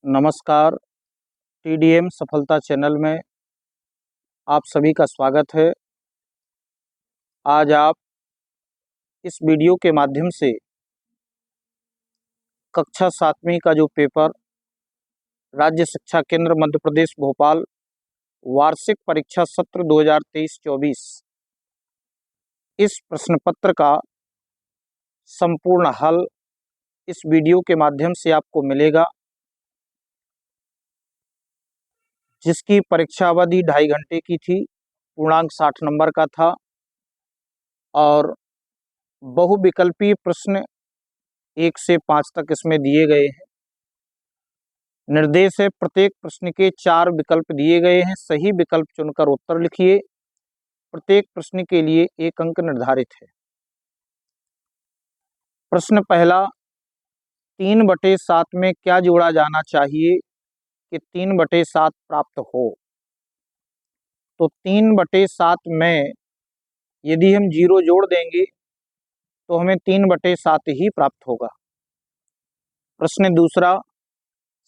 नमस्कार। टीडीएम सफलता चैनल में आप सभी का स्वागत है। आज आप इस वीडियो के माध्यम से कक्षा 7वीं का जो पेपर राज्य शिक्षा केंद्र मध्य प्रदेश भोपाल वार्षिक परीक्षा सत्र 2023-24 इस प्रश्न पत्र का संपूर्ण हल इस वीडियो के माध्यम से आपको मिलेगा, जिसकी परीक्षा अवधि 2.5 घंटे की थी, पूर्णांक 60 नंबर का था और बहुविकल्पीय प्रश्न 1 से 5 तक इसमें दिए गए हैं। निर्देश है, प्रत्येक प्रश्न के 4 विकल्प दिए गए हैं, सही विकल्प चुनकर उत्तर लिखिए। प्रत्येक प्रश्न के लिए 1 अंक निर्धारित है। प्रश्न पहला, 3/7 में क्या जोड़ा जाना चाहिए कि 3/7 प्राप्त हो? तो 3/7 में यदि हम 0 जोड़ देंगे तो हमें 3/7 ही प्राप्त होगा। प्रश्न दूसरा,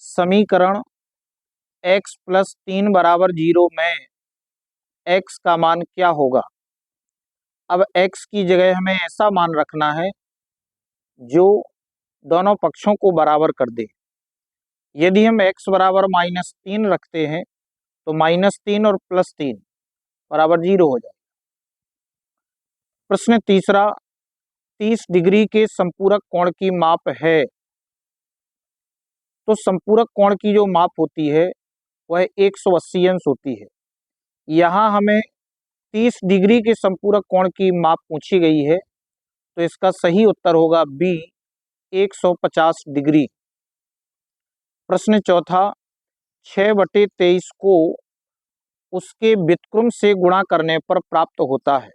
समीकरण x + 3 = 0 में x का मान क्या होगा? अब x की जगह हमें ऐसा मान रखना है जो दोनों पक्षों को बराबर कर दे। यदि हम x बराबर -3 रखते हैं तो -3 और +3 बराबर 0 हो जाए। प्रश्न तीसरा, 30 डिग्री के संपूरक कोण की माप है। तो संपूरक कोण की जो माप होती है वह 180 अंश होती है। यहाँ हमें 30 डिग्री के संपूरक कोण की माप पूछी गई है, तो इसका सही उत्तर होगा बी, 150 डिग्री। प्रश्न चौथा, 6/23 को उसके व्युत्क्रम से गुणा करने पर प्राप्त होता है।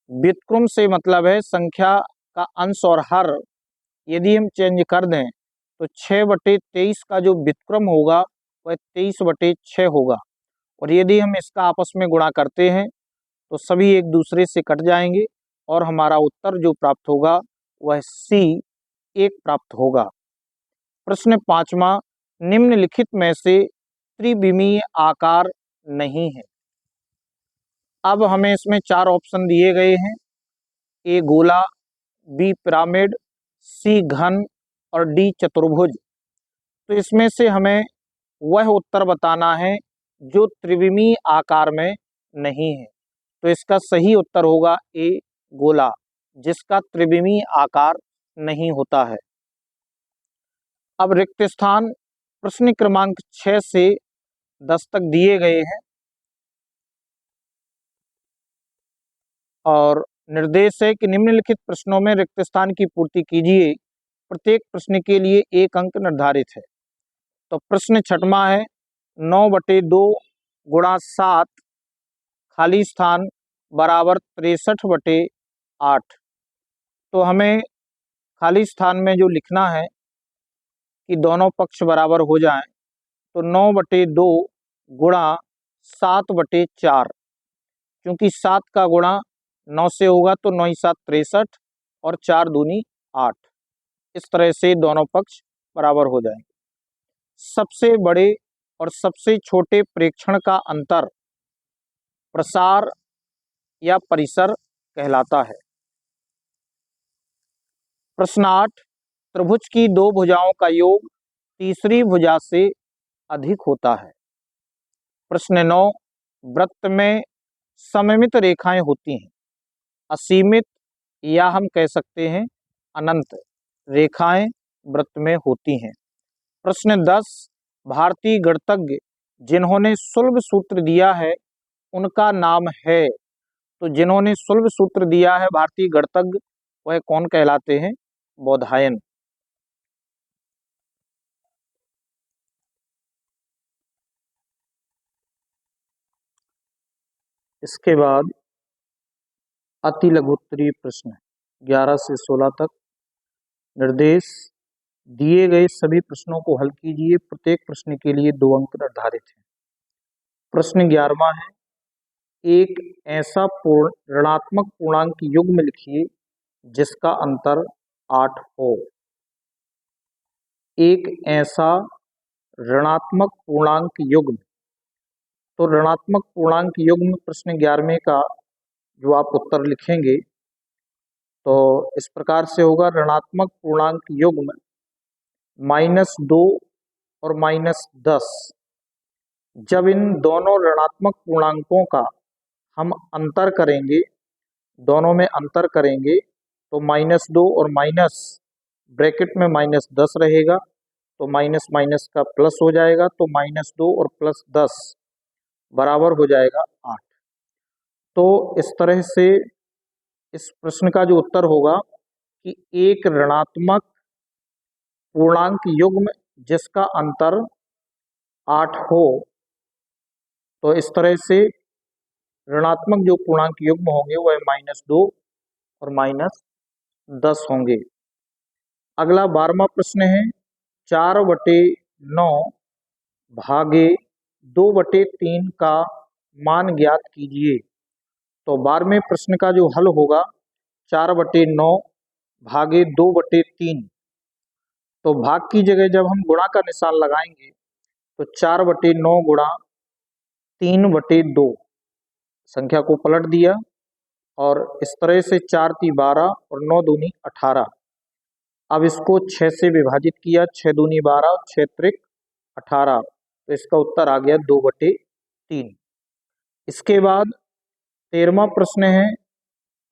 व्युत्क्रम से मतलब है संख्या का अंश और हर यदि हम चेंज कर दें तो 6/23 का जो व्युत्क्रम होगा वह 23/6 होगा, और यदि हम इसका आपस में गुणा करते हैं तो सभी एक दूसरे से कट जाएंगे और हमारा उत्तर जो प्राप्त होगा वह सी 1 प्राप्त होगा। प्रश्न पांचवा, निम्नलिखित में से त्रिविमीय आकार नहीं है। अब हमें इसमें 4 ऑप्शन दिए गए हैं, ए गोला, बी पिरामिड, सी घन और डी चतुर्भुज। तो इसमें से हमें वह उत्तर बताना है जो त्रिविमीय आकार में नहीं है। तो इसका सही उत्तर होगा ए गोला, जिसका त्रिविमीय आकार नहीं होता है। अब रिक्त स्थान प्रश्न क्रमांक 6 से 10 तक दिए गए हैं और निर्देश है कि निम्नलिखित प्रश्नों में रिक्त स्थान की पूर्ति कीजिए। प्रत्येक प्रश्न के लिए 1 अंक निर्धारित है। तो प्रश्न छठवां है, 9/2 × 7 खाली स्थान बराबर 63/8। तो हमें खाली स्थान में जो लिखना है कि दोनों पक्ष बराबर हो जाएं, तो 9/2 × 7/4, क्योंकि 7 का गुणा 9 से होगा तो 9 × 7 = 63 और 4 दूनी 8। इस तरह से दोनों पक्ष बराबर हो जाएंगे। सबसे बड़े और सबसे छोटे प्रेक्षण का अंतर प्रसार या परिसर कहलाता है। प्रश्न 8, त्रिभुज की 2 भुजाओं का योग तीसरी भुजा से अधिक होता है। प्रश्न 9, वृत्त में सममित रेखाएं होती हैं। असीमित या हम कह सकते हैं अनंत रेखाएं वृत्त में होती हैं। प्रश्न 10, भारतीय गणितज्ञ जिन्होंने सुलभ सूत्र दिया है उनका नाम है। तो जिन्होंने सुलभ सूत्र दिया है भारतीय गणितज्ञ, वह कौन कहलाते हैं? बोधायन। इसके बाद अति लघुत्तरीय प्रश्न 11 से 16 तक। निर्देश, दिए गए सभी प्रश्नों को हल कीजिए। प्रत्येक प्रश्न के लिए 2 अंक निर्धारित हैं। प्रश्न 11वां है, एक ऐसा ऋणात्मक पूर्णांक युग्म लिखिए जिसका अंतर 8 हो। एक ऐसा ऋणात्मक पूर्णांक युग्म। तो ऋणात्मक पूर्णांक युग्म प्रश्न 11वें का जो आप उत्तर लिखेंगे तो इस प्रकार से होगा, ऋणात्मक पूर्णांक युग्म -2 और -10। जब इन दोनों ऋणात्मक पूर्णांकों का हम अंतर करेंगे, दोनों में अंतर करेंगे तो -2 और माइनस ब्रैकेट में -10 रहेगा, तो माइनस माइनस का प्लस हो जाएगा, तो -2 और +10 बराबर हो जाएगा 8। तो इस तरह से इस प्रश्न का जो उत्तर होगा कि एक ऋणात्मक पूर्णांक युग्म जिसका अंतर 8 हो, तो इस तरह से ऋणात्मक जो पूर्णांक युग्म होंगे वह -2 और -10 होंगे। अगला 12वां प्रश्न है, 4/9 भागे 2/3 का मान ज्ञात कीजिए। तो 12वें प्रश्न का जो हल होगा 4/9 भागे 2/3। तो भाग की जगह जब हम गुणा का निशान लगाएंगे तो 4/9 गुणा 3/2, संख्या को पलट दिया और इस तरह से 4 × 3 = 12 और 9 दूनी 18। अब इसको 6 से विभाजित किया, 6 दूनी 12, 6 त्रिक 18, तो इसका उत्तर आ गया 2/3। इसके बाद 13वां प्रश्न है,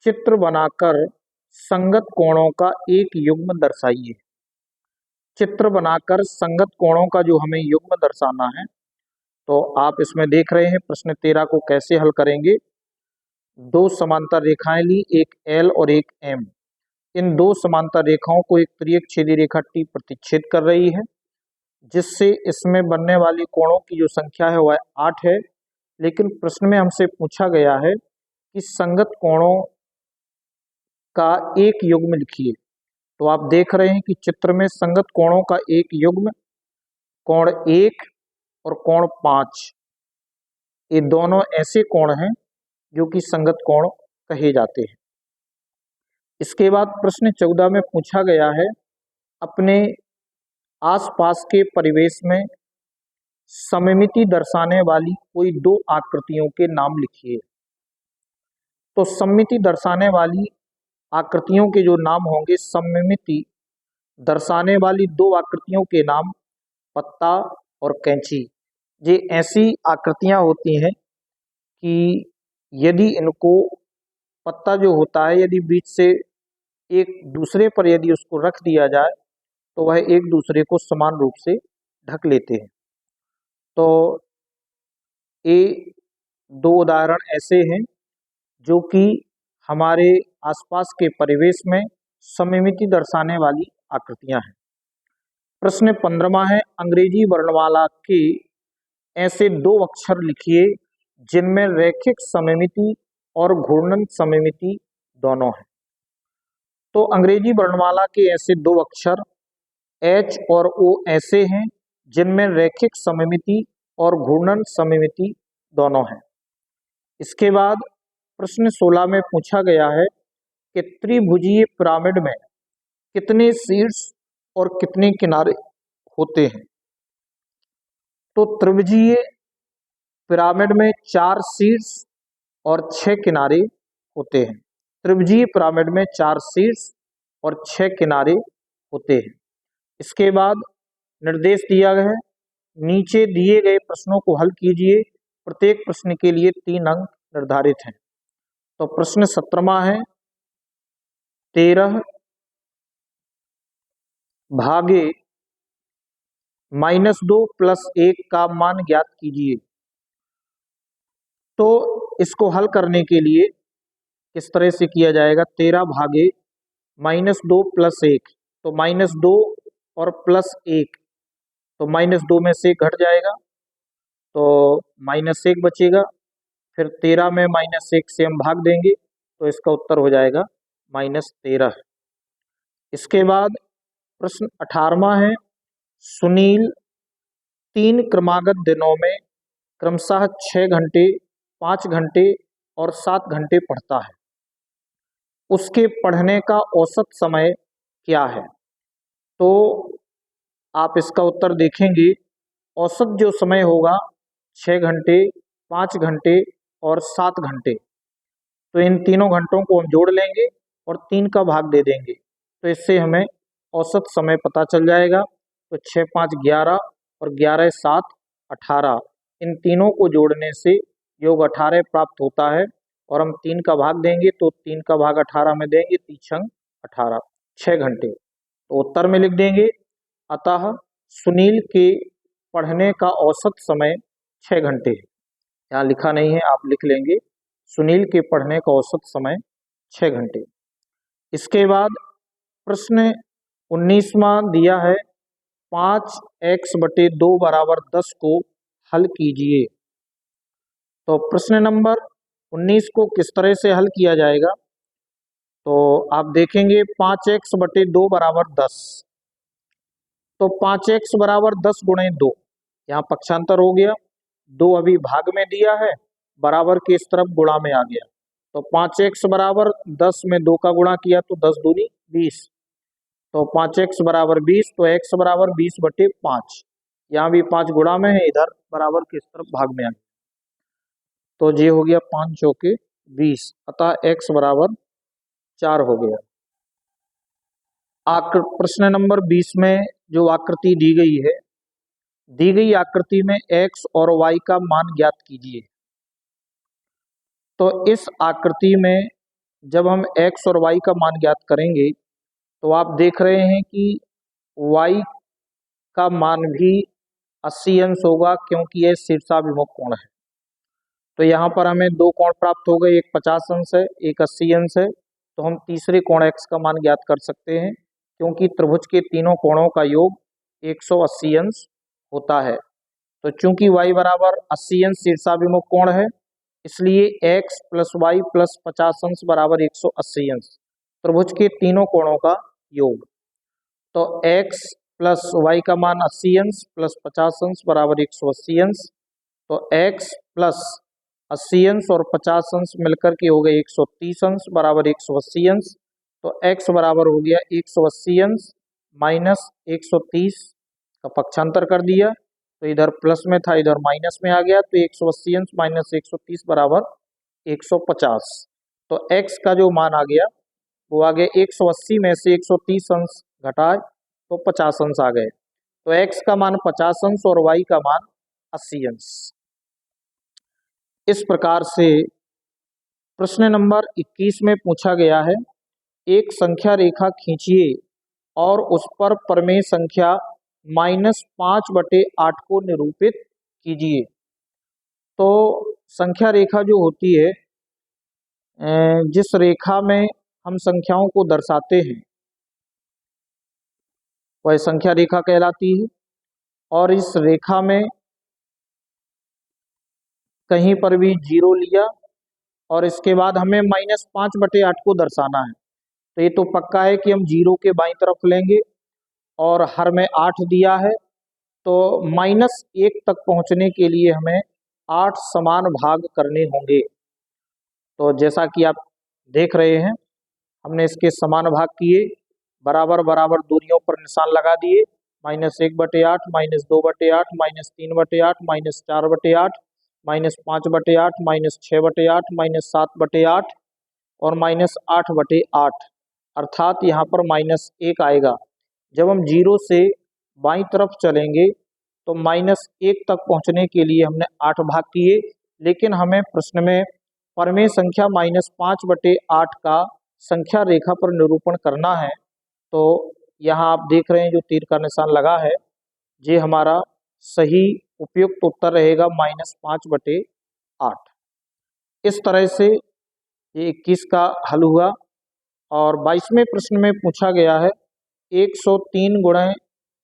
चित्र बनाकर संगत कोणों का एक युग्म दर्शाइए। चित्र बनाकर संगत कोणों का जो हमें युग्म दर्शाना है, तो आप इसमें देख रहे हैं प्रश्न 13 को कैसे हल करेंगे। दो समांतर रेखाएं ली, एक L और एक M। इन दो समांतर रेखाओं को एक तिर्यक छेदी रेखा T प्रतिच्छेद कर रही है, जिससे इसमें बनने वाली कोणों की जो संख्या है वह 8 है। लेकिन प्रश्न में हमसे पूछा गया है कि संगत कोणों का एक युग्म लिखिए। तो आप देख रहे हैं कि चित्र में संगत कोणों का एक युग्म कोण 1 और कोण 5, ये दोनों ऐसे कोण हैं जो कि संगत कोण कहे जाते हैं। इसके बाद प्रश्न 14 में पूछा गया है, अपने आसपास के परिवेश में सममिति दर्शाने वाली कोई दो आकृतियों के नाम लिखिए। तो सममिति दर्शाने वाली आकृतियों के जो नाम होंगे, सममिति दर्शाने वाली दो आकृतियों के नाम पत्ता और कैंची। ये ऐसी आकृतियां होती हैं कि यदि इनको पत्ता जो होता है, यदि बीच से एक दूसरे पर यदि उसको रख दिया जाए तो वह एक दूसरे को समान रूप से ढक लेते हैं। तो ये दो उदाहरण ऐसे हैं जो कि हमारे आसपास के परिवेश में सममिति दर्शाने वाली आकृतियां हैं। प्रश्न 15वां है, अंग्रेजी वर्णमाला के ऐसे दो अक्षर लिखिए जिनमें रैखिक सममिति और घूर्णन सममिति दोनों हैं। तो अंग्रेजी वर्णमाला के ऐसे दो अक्षर H और O ऐसे हैं जिनमें रैखिक सममिति और घूर्णन सममिति दोनों हैं। इसके बाद प्रश्न 16 में पूछा गया है कि त्रिभुजीय पिरामिड में कितने शीर्ष और कितने किनारे होते हैं। तो त्रिभुजीय पिरामिड में 4 शीर्ष और 6 किनारे होते हैं। त्रिभुजीय पिरामिड में 4 शीर्ष और 6 किनारे होते हैं। इसके बाद निर्देश दिया गया है, नीचे दिए गए प्रश्नों को हल कीजिए। प्रत्येक प्रश्न के लिए 3 अंक निर्धारित हैं। तो प्रश्न 17वां है, 13 भागे -2 + 1 का मान ज्ञात कीजिए। तो इसको हल करने के लिए किस तरह से किया जाएगा, 13 भागे -2 + 1, तो -2 और +1, तो -2 में से घट जाएगा तो -1 बचेगा। फिर 13 में -1 से हम भाग देंगे तो इसका उत्तर हो जाएगा -13। इसके बाद प्रश्न 18वां है, सुनील 3 क्रमागत दिनों में क्रमशः 6 घंटे, 5 घंटे और 7 घंटे पढ़ता है। उसके पढ़ने का औसत समय क्या है। तो आप इसका उत्तर देखेंगे, औसत जो समय होगा 6 घंटे, 5 घंटे और 7 घंटे। तो इन तीनों घंटों को हम जोड़ लेंगे और 3 का भाग दे देंगे, तो इससे हमें औसत समय पता चल जाएगा। तो 6 5 11 और 11 7 18, इन तीनों को जोड़ने से योग 18 प्राप्त होता है और हम 3 का भाग देंगे तो 3 का भाग 18 में देंगे, 3 18, 6 घंटे। तो उत्तर में लिख देंगे, अतः सुनील के पढ़ने का औसत समय 6 घंटे है। यहाँ लिखा नहीं है, आप लिख लेंगे, सुनील के पढ़ने का औसत समय 6 घंटे। इसके बाद प्रश्न 19वां दिया है, 5x/2 बराबर 10 को हल कीजिए। तो प्रश्न नंबर 19 को किस तरह से हल किया जाएगा, तो आप देखेंगे 5x/2 बराबर 10। तो 5x बराबर 10 गुणे 2, यहाँ पक्षांतर हो गया, 2 अभी भाग में दिया है, बराबर के इस तरफ गुणा में आ गया। तो 5x बराबर 10 में 2 का गुणा किया तो 10 दूनी 20, तो 5x बराबर 20, तो x बराबर 20/5। यहाँ भी 5 गुणा में है, इधर बराबर के इस तरफ भाग में आ गया, तो ये हो गया 5 चौके 20, अतः x बराबर 4 हो गया। प्रश्न नंबर 20 में जो आकृति दी गई है, दी गई आकृति में x और y का मान ज्ञात कीजिए। तो इस आकृति में जब हम x और y का मान ज्ञात करेंगे तो आप देख रहे हैं कि y का मान भी 80 अंश होगा, क्योंकि यह शीर्षाभिमुख कोण है। तो यहाँ पर हमें 2 कोण प्राप्त हो गए, एक 50 अंश है, एक 80 अंश है। तो हम तीसरे कोण x का मान ज्ञात कर सकते हैं, क्योंकि त्रिभुज के तीनों कोणों का योग 180 अंश होता है। तो चूंकि y बराबर 80 अंश शीर्षाभिमुख कोण है, इसलिए x प्लस वाई प्लस 50 अंश बराबर 180 अंश, त्रिभुज के तीनों कोणों का योग। तो x प्लस वाई का मान 80 अंश प्लस 50 अंश बराबर 180 अंश। तो x प्लस 80 अंश और 50 अंश मिलकर के हो गए 130 अंश बराबर 180 अंश। तो x बराबर हो गया 180 अंश माइनस 130 का पक्षांतर कर दिया, तो इधर प्लस में था, इधर माइनस में आ गया, तो 180 अंश माइनस 130 बराबर 150। तो x का जो मान आ गया वो आ गया 180 में से 130 अंश घटाए तो 50 अंश आ गए। तो x का मान 50 अंश और y का मान 80 अंश। इस प्रकार से प्रश्न नंबर 21 में पूछा गया है, एक संख्या रेखा खींचिए और उस पर प्रमेय संख्या -5/8 को निरूपित कीजिए। तो संख्या रेखा जो होती है, जिस रेखा में हम संख्याओं को दर्शाते हैं वह संख्या रेखा कहलाती है। और इस रेखा में कहीं पर भी 0 लिया और इसके बाद हमें -5/8 को दर्शाना है, तो ये तो पक्का है कि हम 0 के बाईं तरफ लेंगे और हर में 8 दिया है, तो -1 तक पहुंचने के लिए हमें 8 समान भाग करने होंगे। तो जैसा कि आप देख रहे हैं, हमने इसके समान भाग किए, बराबर बराबर दूरियों पर निशान लगा दिए, -1/8, -2/8, -3/8, -4/8, -5/8, -6/8, -7/8 और -8/8, अर्थात यहाँ पर -1 आएगा। जब हम 0 से बाईं तरफ चलेंगे तो -1 तक पहुँचने के लिए हमने 8 भाग किए, लेकिन हमें प्रश्न में प्रमेय संख्या -5/8 का संख्या रेखा पर निरूपण करना है। तो यहाँ आप देख रहे हैं जो तीर का निशान लगा है, ये हमारा सही उपयुक्त उत्तर रहेगा -5/8। इस तरह से ये 21 का हल हुआ। और 22वें प्रश्न में पूछा गया है, 103 गुणे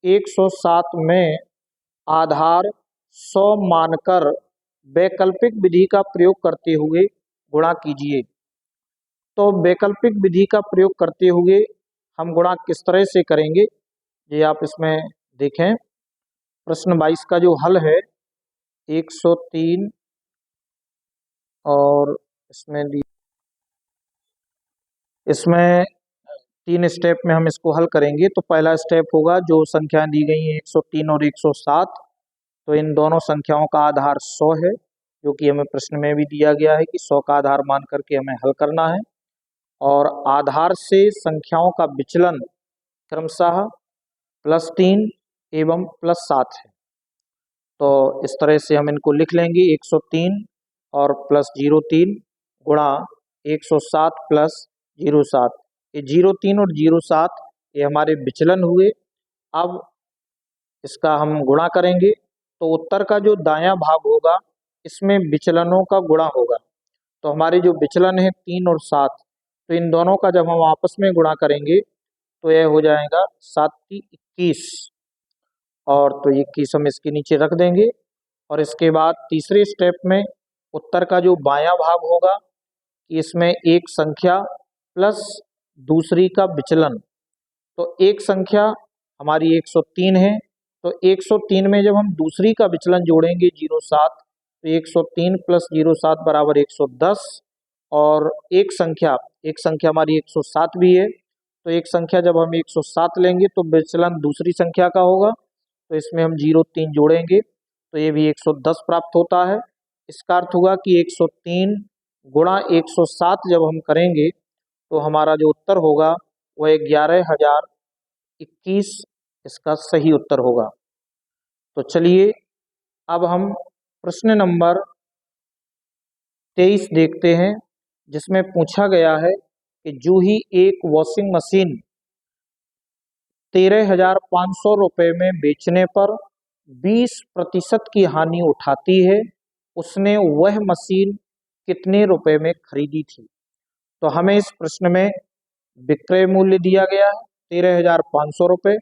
107 में आधार 100 मानकर वैकल्पिक विधि का प्रयोग करते हुए गुणा कीजिए। तो वैकल्पिक विधि का प्रयोग करते हुए हम गुणा किस तरह से करेंगे, ये आप इसमें देखें। प्रश्न 22 का जो हल है 103 और इसमें 3 स्टेप में हम इसको हल करेंगे। तो पहला स्टेप होगा, जो संख्या दी गई है 103 और 107, तो इन दोनों संख्याओं का आधार 100 है, जो कि हमें प्रश्न में भी दिया गया है कि 100 का आधार मान करके हमें हल करना है। और आधार से संख्याओं का विचलन क्रमशः +3 एवं +7 है। तो इस तरह से हम इनको लिख लेंगे, 103 और +03 गुणा 107 प्लस 07। ये 03 और 07 ये हमारे विचलन हुए। अब इसका हम गुणा करेंगे तो उत्तर का जो दायां भाग होगा इसमें विचलनों का गुणा होगा। तो हमारे जो विचलन है 3 और 7, तो इन दोनों का जब हम आपस में गुणा करेंगे तो यह हो जाएगा 7 की 21, और तो 21 हम इसके नीचे रख देंगे। और इसके बाद तीसरे स्टेप में उत्तर का जो बायां भाग होगा कि इसमें एक संख्या प्लस दूसरी का विचलन। तो एक संख्या हमारी 103 है, तो 103 में जब हम दूसरी का विचलन जोड़ेंगे 07, तो 103 प्लस 07 बराबर 110। और एक संख्या हमारी 107 भी है, तो एक संख्या जब हम 107 लेंगे तो विचलन दूसरी संख्या का होगा, तो इसमें हम 03 जोड़ेंगे तो ये भी 110 प्राप्त होता है। इसका अर्थ हुआ कि 103 गुणा 107 जब हम करेंगे तो हमारा जो उत्तर होगा वह 11,021 इसका सही उत्तर होगा। तो चलिए अब हम प्रश्न नंबर 23 देखते हैं, जिसमें पूछा गया है कि जूही एक वॉशिंग मशीन 13,500 रुपये में बेचने पर 20% की हानि उठाती है, उसने वह मशीन कितने रुपए में खरीदी थी। तो हमें इस प्रश्न में विक्रय मूल्य दिया गया है 13,500 रुपये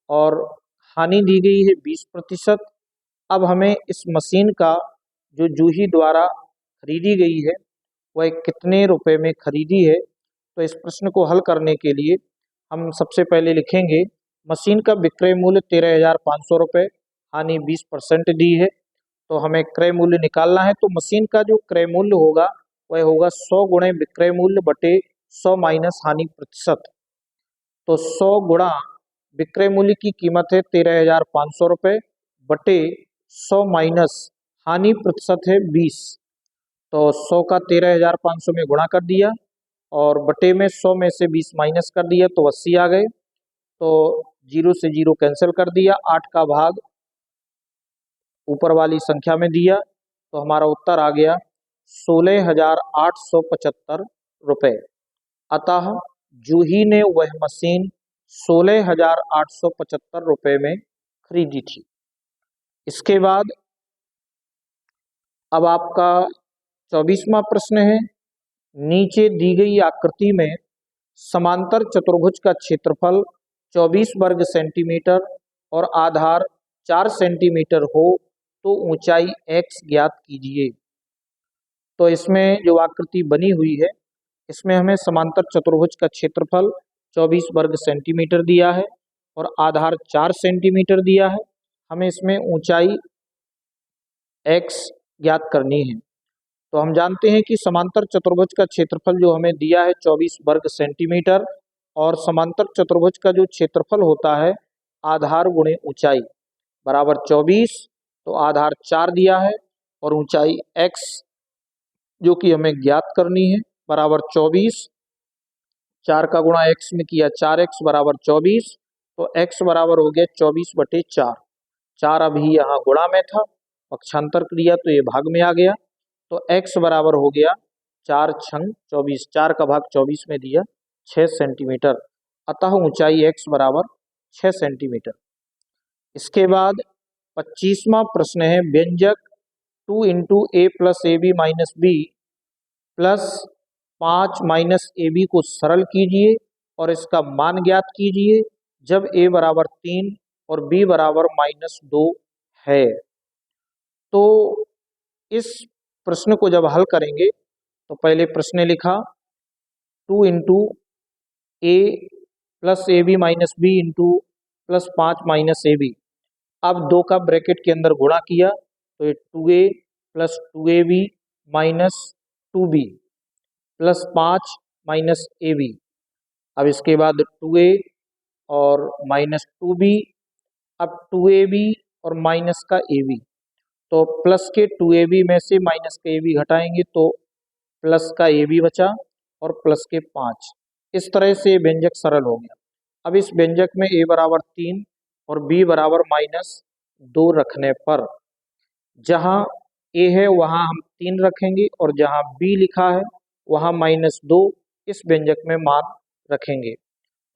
और हानि दी गई है 20%। अब हमें इस मशीन का जो जूही द्वारा खरीदी गई है वह कितने रुपए में खरीदी है। तो इस प्रश्न को हल करने के लिए हम सबसे पहले लिखेंगे, मशीन का विक्रय मूल्य 13,500 रुपये, हानि 20% दी है, तो हमें क्रय मूल्य निकालना है। तो मशीन का जो क्रय मूल्य होगा वह होगा 100 गुणे विक्रय मूल्य बटे 100 माइनस हानि प्रतिशत। तो 100 गुणा विक्रय मूल्य की कीमत है 13,500 रुपये बटे 100 माइनस हानि प्रतिशत है 20। तो 100 का 13,500 में गुणा कर दिया और बटे में 100 में से 20 माइनस कर दिया तो 80 आ गए। तो 0 से 0 कैंसिल कर दिया, 8 का भाग ऊपर वाली संख्या में दिया, तो हमारा उत्तर आ गया 16,875 रुपये। अतः जूही ने वह मशीन 16,875 रुपये में खरीदी थी। इसके बाद अब आपका 24वां प्रश्न है, नीचे दी गई आकृति में समांतर चतुर्भुज का क्षेत्रफल 24 वर्ग सेंटीमीटर और आधार 4 सेंटीमीटर हो तो ऊंचाई x ज्ञात कीजिए। तो इसमें जो आकृति बनी हुई है इसमें हमें समांतर चतुर्भुज का क्षेत्रफल 24 वर्ग सेंटीमीटर दिया है और आधार 4 सेंटीमीटर दिया है। हमें इसमें ऊंचाई x ज्ञात करनी है। तो हम जानते हैं कि समांतर चतुर्भुज का क्षेत्रफल जो हमें दिया है 24 वर्ग सेंटीमीटर, और समांतर चतुर्भुज का जो क्षेत्रफल होता है आधार गुणे ऊंचाई बराबर 24, तो आधार 4 दिया है और ऊंचाई x जो कि हमें ज्ञात करनी है बराबर 24, 4 का गुणा x में किया 4x बराबर 24, तो x बराबर हो गया 24 बटे 4। 4 अभी यहाँ गुणा में था, पक्षांतर किया तो ये भाग में आ गया, तो x बराबर हो गया 4 छंग 24, 4 का भाग 24 में दिया 6 सेंटीमीटर। अतः ऊंचाई x बराबर 6 सेंटीमीटर। इसके बाद 25वां प्रश्न है, व्यंजक 2 into a plus a b minus b plus 5 minus a b को सरल कीजिए और इसका मान ज्ञात कीजिए जब a बराबर 3 और b बराबर -2 है। तो इस प्रश्न को जब हल करेंगे तो पहले प्रश्न लिखा 2 into a plus a b minus b into plus 5 minus a b. अब 2 का ब्रैकेट के अंदर गुणा किया तो ये 2a plus 2ab minus 2b plus 5 minus ab। अब इसके बाद 2a और -2b, अब 2ab और माइनस का ab, तो प्लस के 2ab में से माइनस का ab घटाएंगे तो प्लस का ab बचा और प्लस के 5। इस तरह से व्यंजक सरल हो गया। अब इस व्यंजक में a बराबर 3 और b बराबर -2 रखने पर जहां a है वहां हम 3 रखेंगे और जहां b लिखा है वहां -2 इस व्यंजक में मान रखेंगे।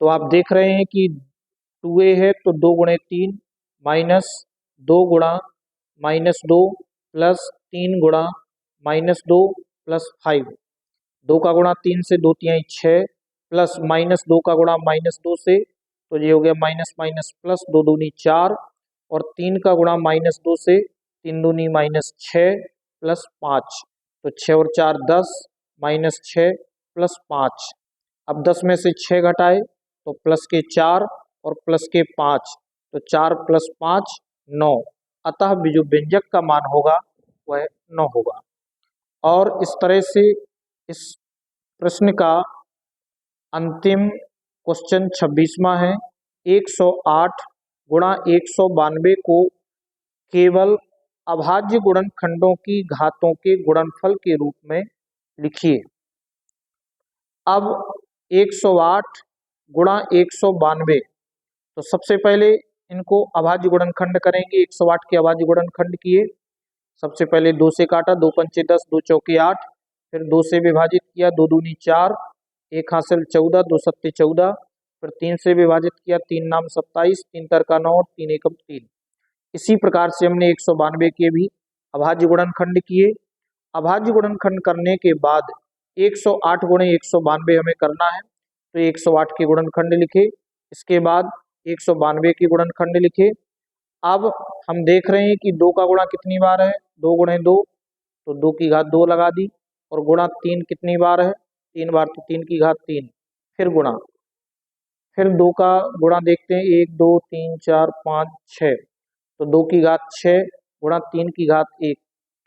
तो आप देख रहे हैं कि 2a है तो 2 गुणे 3 -2 गुणा -2 प्लस 3 गुणा -2 प्लस 5, 2 का गुणा 3 से 2 तिहाई 6 प्लस -2 का गुणा -2 से, तो ये हो गया माइनस माइनस प्लस 2 दूनी 4 और 3 का गुणा -2 से 3 दूनी -6 प्लस 5, तो 6 और 4 10 -6 प्लस 5। अब 10 में से 6 घटाए तो प्लस के 4 और प्लस के 5, तो 4 प्लस 5 9, अतः जो व्यंजक का मान होगा वह 9 होगा। और इस तरह से इस प्रश्न का अंतिम क्वेश्चन 26वां है। 108 गुणा 192 को केवल अभाज्य गुणनखंडों की घातों के गुणनफल के रूप में लिखिए। अब 108 गुणा 192, तो सबसे पहले इनको अभाज्य गुणनखंड करेंगे। 108 के अभाज्य गुणनखंड किए, सबसे पहले 2 से काटा, 2 पंचे 10, 2 चौके 8, फिर 2 से विभाजित किया, 2 दूनी 4, 1 हासिल 14, 2 सत्ते 14, फिर 3 से विभाजित किया, 3 नाम 27, 3 तरका 9 और 3 एकम 3। इसी प्रकार से हमने 192 के भी अभाज्य गुणनखंड किए। अभाज्य गुणनखंड करने के बाद 108 गुणे 192 हमें करना है, तो 108 के गुणनखंड लिखे, इसके बाद 192 के गुणनखंड लिखे। अब हम देख रहे हैं कि 2 का गुणा कितनी बार है, 2 गुणे 2, तो 2 की घात 2 लगा दी, और गुणा 3 कितनी बार है, 3 बार, तो 3 की घात 3, फिर गुणा, फिर 2 का गुणा देखते हैं, 1 2 3 4 5 6, तो 2 की घात 6 गुणा 3 की घात 1,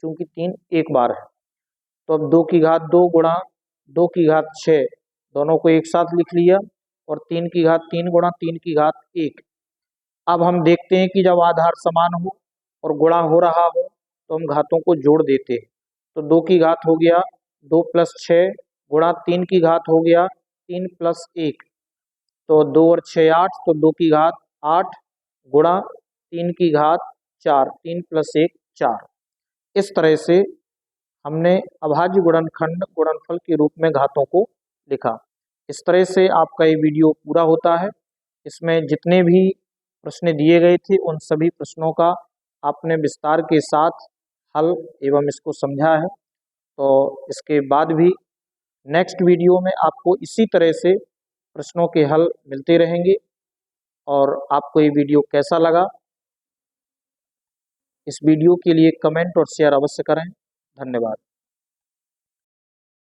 चूंकि 3 एक बार है, तो अब 2 की घात 2 गुणा 2 की घात 6, दोनों को एक साथ लिख लिया, और 3 की घात 3 गुणा 3 की घात 1। अब हम देखते हैं कि जब आधार समान हो और गुणा हो रहा हो तो हम घातों को जोड़ देते हैं, तो 2 की घात हो गया 2 प्लस 6 गुणा 3 की घात हो गया 3 प्लस 1, तो 2 और 6 8, तो 2 की घात 8 गुणा 3 की घात 4, 3 प्लस 1 4। इस तरह से हमने अभाज्य गुणनखंड गुणनफल के रूप में घातों को लिखा। इस तरह से आपका ये वीडियो पूरा होता है। इसमें जितने भी प्रश्न दिए गए थे उन सभी प्रश्नों का आपने विस्तार के साथ हल एवं इसको समझा है। तो इसके बाद भी नेक्स्ट वीडियो में आपको इसी तरह से प्रश्नों के हल मिलते रहेंगे। और आपको ये वीडियो कैसा लगा, इस वीडियो के लिए कमेंट और शेयर अवश्य करें। धन्यवाद।